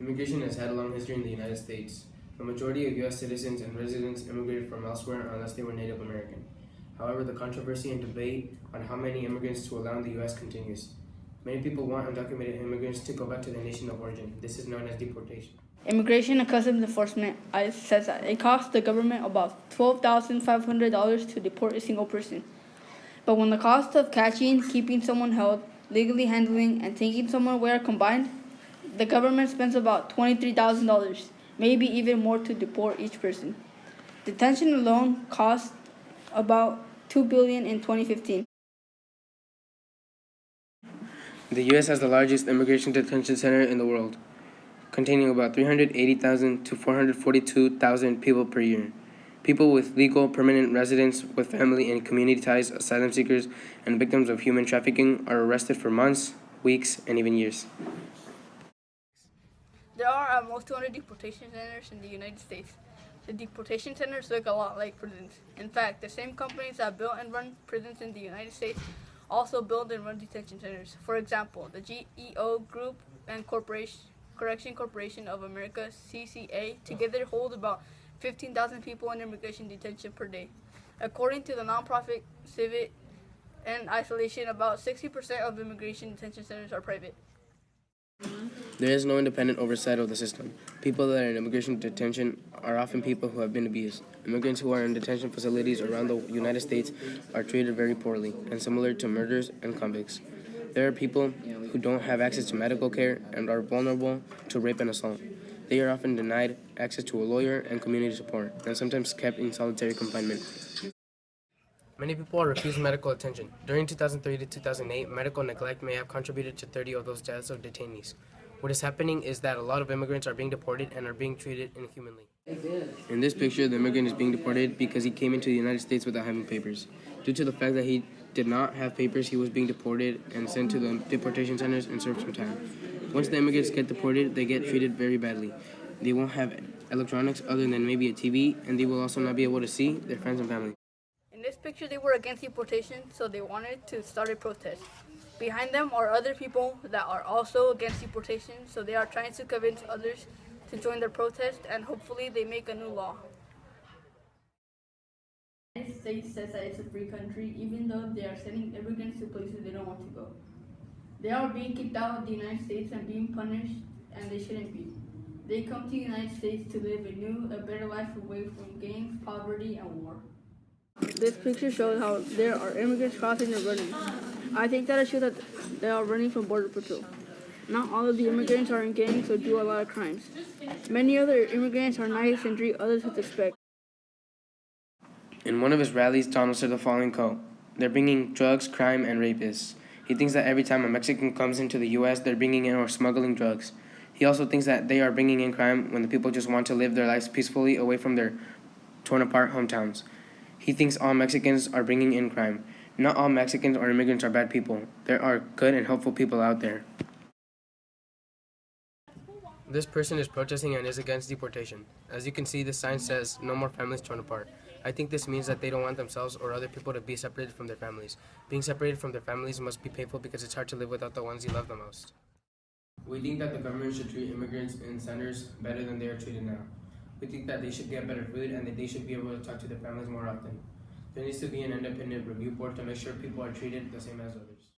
Immigration has had a long history in the United States. The majority of U.S. citizens and residents immigrated from elsewhere unless they were Native American. However, the controversy and debate on how many immigrants to allow in the U.S. continues. Many people want undocumented immigrants to go back to their nation of origin. This is known as deportation. Immigration and Customs Enforcement ICE says that it costs the government about $12,500 to deport a single person. But when the cost of catching, keeping someone held, legally handling, and taking someone away are combined, the government spends about $23,000, maybe even more, to deport each person. Detention alone cost about $2 billion in 2015. The U.S. has the largest immigration detention center in the world, containing about 380,000 to 442,000 people per year. People with legal permanent residence with family and community ties, asylum seekers, and victims of human trafficking are arrested for months, weeks, and even years. There are at most 200 deportation centers in the United States. The deportation centers look a lot like prisons. In fact, the same companies that build and run prisons in the United States also build and run detention centers. For example, the GEO Group and Correction Corporation of America, CCA, together hold about 15,000 people in immigration detention per day. According to the nonprofit Civic and Isolation, about 60% of immigration detention centers are private. There is no independent oversight of the system. People that are in immigration detention are often people who have been abused. Immigrants who are in detention facilities around the United States are treated very poorly and similar to murderers and convicts. There are people who don't have access to medical care and are vulnerable to rape and assault. They are often denied access to a lawyer and community support, and sometimes kept in solitary confinement. Many people are refused medical attention. During 2003 to 2008, medical neglect may have contributed to 30 of those deaths of detainees. What is happening is that a lot of immigrants are being deported and are being treated inhumanly. In this picture, the immigrant is being deported because he came into the United States without having papers. Due to the fact that he did not have papers, he was being deported and sent to the deportation centers and served some time. Once the immigrants get deported, they get treated very badly. They won't have electronics other than maybe a TV, and they will also not be able to see their friends and family. In this picture, they were against deportation, so they wanted to start a protest. Behind them are other people that are also against deportation, so they are trying to convince others to join their protest, and hopefully they make a new law. The United States says that it's a free country, even though they are sending immigrants to places they don't want to go. They are being kicked out of the United States and being punished, and they shouldn't be. They come to the United States to live a better life away from gangs, poverty, and war. This picture shows how there are immigrants crossing and running. I think that it shows that they are running from Border Patrol. Not all of the immigrants are in gangs or do a lot of crimes. Many other immigrants are nice and treat others with respect. In one of his rallies, Donald said the following quote: "They're bringing drugs, crime, and rapists." He thinks that every time a Mexican comes into the U.S., they're bringing in or smuggling drugs. He also thinks that they are bringing in crime when the people just want to live their lives peacefully away from their torn-apart hometowns. He thinks all Mexicans are bringing in crime. Not all Mexicans or immigrants are bad people. There are good and helpful people out there. This person is protesting and is against deportation. As you can see, the sign says, "No more families torn apart." I think this means that they don't want themselves or other people to be separated from their families. Being separated from their families must be painful because it's hard to live without the ones you love the most. We think that the government should treat immigrants in centers better than they are treated now. We think that they should get better food and that they should be able to talk to their families more often. There needs to be an independent review board to make sure people are treated the same as others.